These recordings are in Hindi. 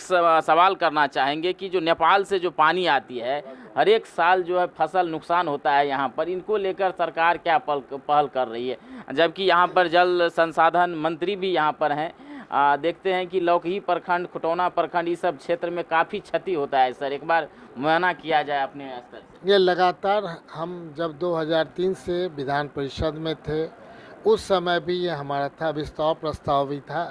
सवाल करना चाहेंगे कि जो नेपाल से जो पानी आती है, हर एक साल जो है फसल नुकसान होता है यहाँ पर, इनको लेकर सरकार क्या पहल कर रही है? जबकि यहाँ पर जल संसाधन मंत्री भी यहाँ पर हैं। देखते हैं कि लौकही प्रखंड, खुटौना प्रखंड, इस सब क्षेत्र में काफ़ी क्षति होता है सर, एक बार मुआयना किया जाए अपने स्तर से। ये लगातार हम जब 2003 से विधान परिषद में थे, उस समय भी ये हमारा था, विस्तार प्रस्ताव भी था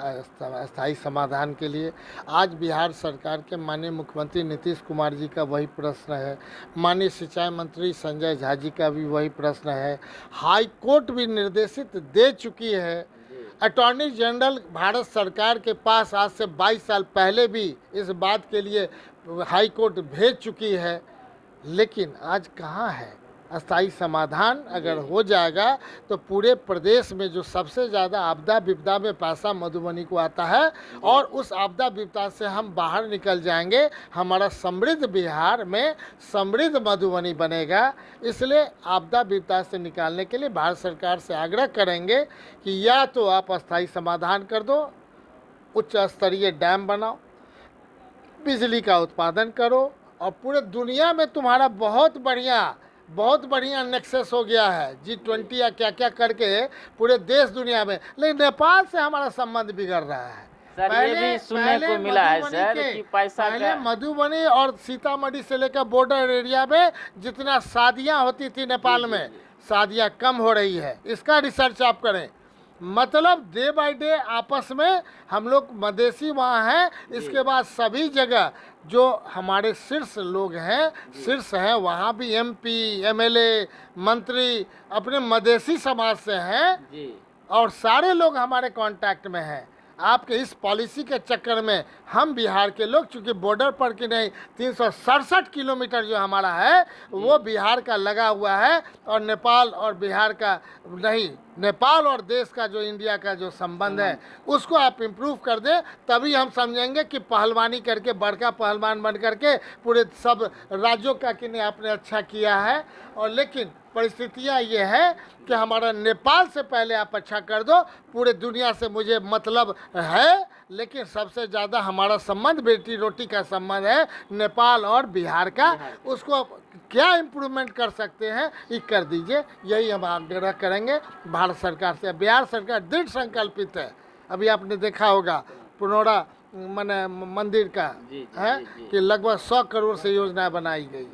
अस्थायी समाधान के लिए। आज बिहार सरकार के माननीय मुख्यमंत्री नीतीश कुमार जी का वही प्रश्न है, माननीय सिंचाई मंत्री संजय झा जी का भी वही प्रश्न है। हाई कोर्ट भी निर्देशित दे चुकी है। अटॉर्नी जनरल भारत सरकार के पास आज से 22 साल पहले भी इस बात के लिए हाई कोर्ट भेज चुकी है, लेकिन आज कहाँ है अस्थायी समाधान? अगर हो जाएगा तो पूरे प्रदेश में जो सबसे ज़्यादा आपदा विपदा में पैसा मधुबनी को आता है, और उस आपदा विपदा से हम बाहर निकल जाएंगे, हमारा समृद्ध बिहार में समृद्ध मधुबनी बनेगा। इसलिए आपदा विपदा से निकालने के लिए भारत सरकार से आग्रह करेंगे कि या तो आप अस्थायी समाधान कर दो, उच्च स्तरीय डैम बनाओ, बिजली का उत्पादन करो, और पूरे दुनिया में तुम्हारा बहुत बढ़िया नेक्सस हो गया है, G20 या क्या क्या करके पूरे देश दुनिया में। लेकिन नेपाल से हमारा संबंध बिगड़ रहा है। सर ये भी सुनने को मिला है सर कि पैसा पहले मधुबनी और सीतामढ़ी से लेकर बॉर्डर एरिया में जितना शादियां होती थी नेपाल में, शादियां कम हो रही है। इसका रिसर्च आप करें। मतलब डे बाय डे आपस में हम लोग मदेशी वहाँ हैं। इसके बाद सभी जगह जो हमारे शीर्ष लोग हैं, शीर्ष हैं, वहाँ भी MP MLA मंत्री अपने मदेशी समाज से हैं, और सारे लोग हमारे कांटेक्ट में हैं। आपके इस पॉलिसी के चक्कर में हम बिहार के लोग, चूँकि बॉर्डर पर की नहीं 367 किलोमीटर जो हमारा है वो बिहार का लगा हुआ है, और नेपाल और बिहार का नहीं, नेपाल और देश का जो इंडिया का जो संबंध है उसको आप इम्प्रूव कर दें, तभी हम समझेंगे कि पहलवानी करके बड़का पहलवान बन करके पूरे सब राज्यों का कि आपने अच्छा किया है। और लेकिन परिस्थितियाँ ये है कि हमारा नेपाल से पहले आप अच्छा कर दो। पूरे दुनिया से मुझे मतलब है, लेकिन सबसे ज़्यादा हमारा संबंध बेटी रोटी का संबंध है नेपाल और बिहार का। उसको क्या इम्प्रूवमेंट कर सकते हैं ये कर दीजिए, यही हम आग्रह करेंगे भारत सरकार से। बिहार सरकार दृढ़ संकल्पित है। अभी आपने देखा होगा पुनौरा मैंने मंदिर का है कि लगभग 100 करोड़ से योजना बनाई गई।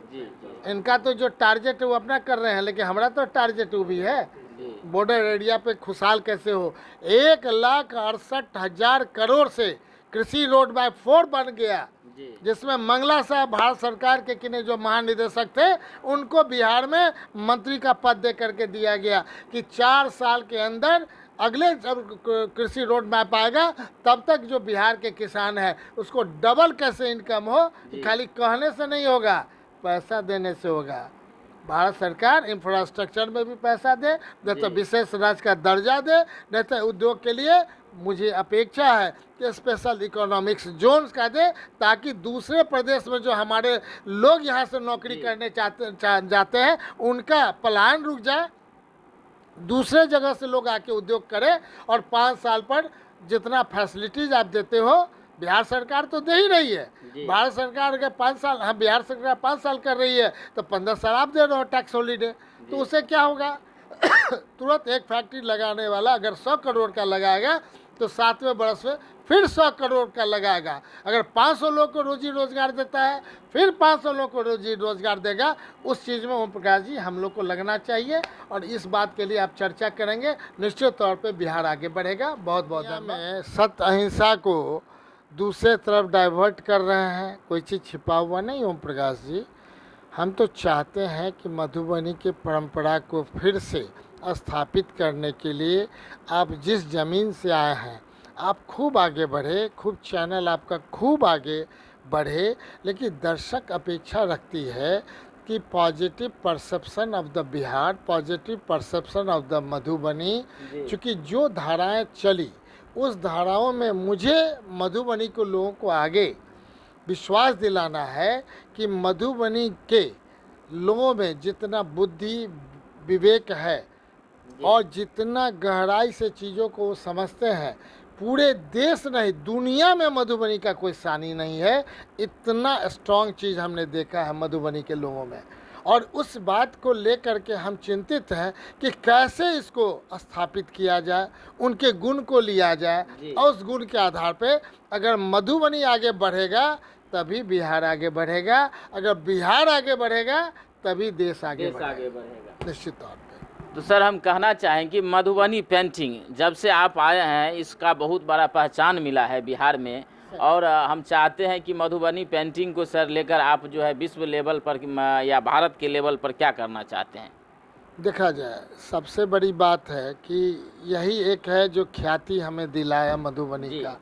इनका तो जो टारगेट है वो अपना कर रहे हैं, लेकिन हमारा तो टारगेट वो भी है बॉर्डर एरिया पे खुशहाल कैसे हो। 1,68,000 करोड़ से कृषि रोड मैप 4 बन गया, जिसमें मंगला साहब भारत सरकार के किने जो महानिदेशक थे उनको बिहार में मंत्री का पद दे करके दिया गया कि 4 साल के अंदर अगले जब कृषि रोड मैप आएगा तब तक जो बिहार के किसान है उसको डबल कैसे इनकम हो। खाली कहने से नहीं होगा, पैसा देने से होगा। भारत सरकार इंफ्रास्ट्रक्चर में भी पैसा दे, नहीं तो विशेष राज्य का दर्जा दे, नहीं तो उद्योग के लिए मुझे अपेक्षा है कि स्पेशल इकोनॉमिक्स जोन्स का दे, ताकि दूसरे प्रदेश में जो हमारे लोग यहाँ से नौकरी करने जाते हैं उनका पलायन रुक जाए, दूसरे जगह से लोग आके उद्योग करें। और 5 साल पर जितना फैसिलिटीज़ आप देते हो, बिहार सरकार तो दे ही रही है। भारत सरकार के 5 साल, हाँ बिहार सरकार 5 साल कर रही है तो 15 साल आप दे रहे हो टैक्स हॉलीडे, तो उससे क्या होगा? तुरंत एक फैक्ट्री लगाने वाला अगर 100 करोड़ का लगाएगा तो 7वें बरस में फिर 100 करोड़ का लगाएगा। अगर 500 लोग को रोजी रोजगार देता है फिर 500 लोग को रोजी रोजगार देगा। उस चीज़ में ओम प्रकाश जी हम लोग को लगना चाहिए, और इस बात के लिए आप चर्चा करेंगे, निश्चित तौर पे बिहार आगे बढ़ेगा। बहुत बहुत धन्यवाद। सत्य अहिंसा को दूसरे तरफ डाइवर्ट कर रहे हैं, कोई चीज़ छिपा हुआ नहीं ओम प्रकाश जी। हम तो चाहते हैं कि मधुबनी की परंपरा को फिर से स्थापित करने के लिए आप जिस ज़मीन से आए हैं आप खूब आगे बढ़े, खूब चैनल आपका खूब आगे बढ़े। लेकिन दर्शक अपेक्षा रखती है कि positive perception of the Bihar, positive perception of the Madhubani, चूँकि जो धाराएं चली उस धाराओं में मुझे मधुबनी को लोगों को आगे विश्वास दिलाना है कि मधुबनी के लोगों में जितना बुद्धि विवेक है और जितना गहराई से चीज़ों को समझते हैं, पूरे देश नहीं दुनिया में मधुबनी का कोई सानी नहीं है। इतना स्ट्रांग चीज़ हमने देखा है मधुबनी के लोगों में, और उस बात को लेकर के हम चिंतित हैं कि कैसे इसको स्थापित किया जाए, उनके गुण को लिया जाए, और उस गुण के आधार पे अगर मधुबनी आगे बढ़ेगा तभी बिहार आगे बढ़ेगा, अगर बिहार आगे बढ़ेगा तभी देश आगे बढ़ेगा निश्चित तौर पे। तो सर हम कहना चाहें कि मधुबनी पेंटिंग जब से आप आए हैं इसका बहुत बड़ा पहचान मिला है बिहार में, और हम चाहते हैं कि मधुबनी पेंटिंग को सर लेकर आप जो है विश्व लेवल पर या भारत के लेवल पर क्या करना चाहते हैं? देखा जाए सबसे बड़ी बात है कि यही एक है जो ख्याति हमें दिलाया मधुबनी का,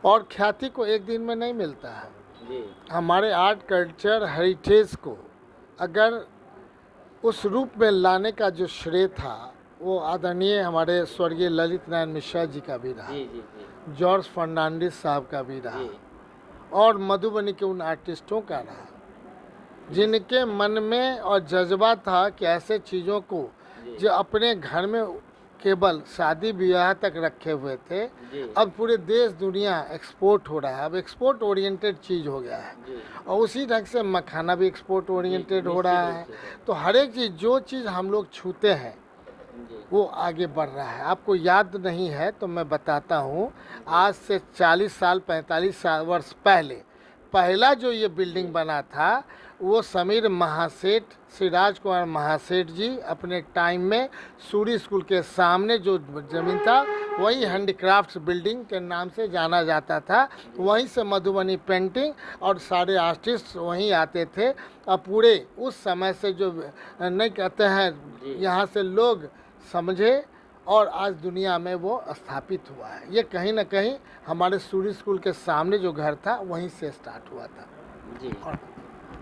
और ख्याति को एक दिन में नहीं मिलता है जी। हमारे आर्ट कल्चर हेरिटेज को अगर उस रूप में लाने का जो श्रेय था वो आदरणीय हमारे स्वर्गीय ललित नारायण मिश्रा जी का भी रहा, जी जी जी। जॉर्ज फर्नांडिस साहब का भी रहा, और मधुबनी के उन आर्टिस्टों का रहा जिनके मन में और जज्बा था कि ऐसे चीज़ों को जो अपने घर में केवल शादी ब्याह तक रखे हुए थे, अब पूरे देश दुनिया एक्सपोर्ट हो रहा है। अब एक्सपोर्ट ओरिएंटेड चीज़ हो गया है, और उसी ढंग से मखाना भी एक्सपोर्ट ओरिएंटेड हो रहा है। तो हर एक चीज़ जो चीज़ हम लोग छूते हैं वो आगे बढ़ रहा है। आपको याद नहीं है तो मैं बताता हूँ, आज से 40 साल 45 वर्ष पहले पहला जो ये बिल्डिंग बना था वो समीर महासेठ, श्री राजकुमार महासेठ जी अपने टाइम में सूरी स्कूल के सामने जो ज़मीन था वही हैंडीक्राफ्ट्स बिल्डिंग के नाम से जाना जाता था। वहीं से मधुबनी पेंटिंग और सारे आर्टिस्ट वहीं आते थे, और पूरे उस समय से जो नहीं कहते हैं यहाँ से लोग समझे, और आज दुनिया में वो स्थापित हुआ है। ये कहीं ना कहीं हमारे सूरी स्कूल के सामने जो घर था वहीं से स्टार्ट हुआ था जी।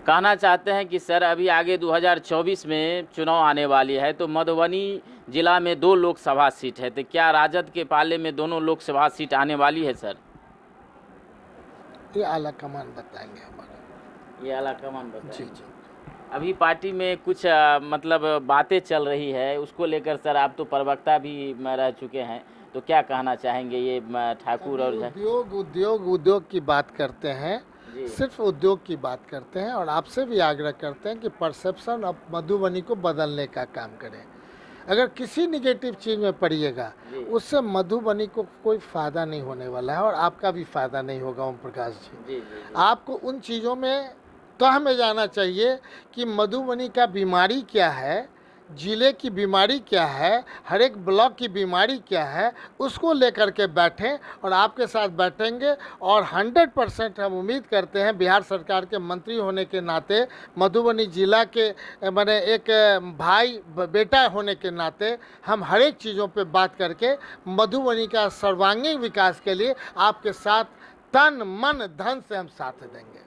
कहना चाहते हैं कि सर अभी आगे 2024 में चुनाव आने वाली है, तो मधुबनी जिला में 2 लोकसभा सीट है, तो क्या राजद के पाले में दोनों लोकसभा सीट आने वाली है सर? ये आला कमान बताएंगे हमारे। ये आला कमान बताएंगे जी जी। अभी पार्टी में कुछ मतलब बातें चल रही है, उसको लेकर सर आप तो प्रवक्ता भी रह चुके हैं, तो क्या कहना चाहेंगे? ये ठाकुर और उद्योग की बात करते हैं, सिर्फ उद्योग की बात करते हैं, और आपसे भी आग्रह करते हैं कि परसेप्शन ऑफ मधुबनी को बदलने का काम करें। अगर किसी निगेटिव चीज़ में पड़िएगा उससे मधुबनी को कोई फ़ायदा नहीं होने वाला है, और आपका भी फ़ायदा नहीं होगा ओम प्रकाश जी। आपको उन चीज़ों में तह में जाना चाहिए कि मधुबनी का बीमारी क्या है, ज़िले की बीमारी क्या है, हर एक ब्लॉक की बीमारी क्या है, उसको लेकर के बैठें, और आपके साथ बैठेंगे। और 100% हम उम्मीद करते हैं बिहार सरकार के मंत्री होने के नाते, मधुबनी जिला के मैंने एक भाई बेटा होने के नाते, हम हर एक चीज़ों पे बात करके मधुबनी का सर्वांगीण विकास के लिए आपके साथ तन मन धन से हम साथ देंगे।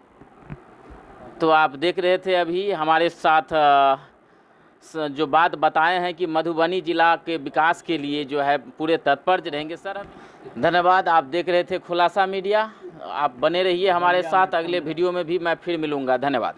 तो आप देख रहे थे अभी हमारे साथ जो बात बताए हैं कि मधुबनी जिला के विकास के लिए जो है पूरे तत्पर रहेंगे। सर धन्यवाद। आप देख रहे थे खुलासा मीडिया, आप बने रहिए हमारे साथ। अगले वीडियो में भी मैं फिर मिलूँगा। धन्यवाद।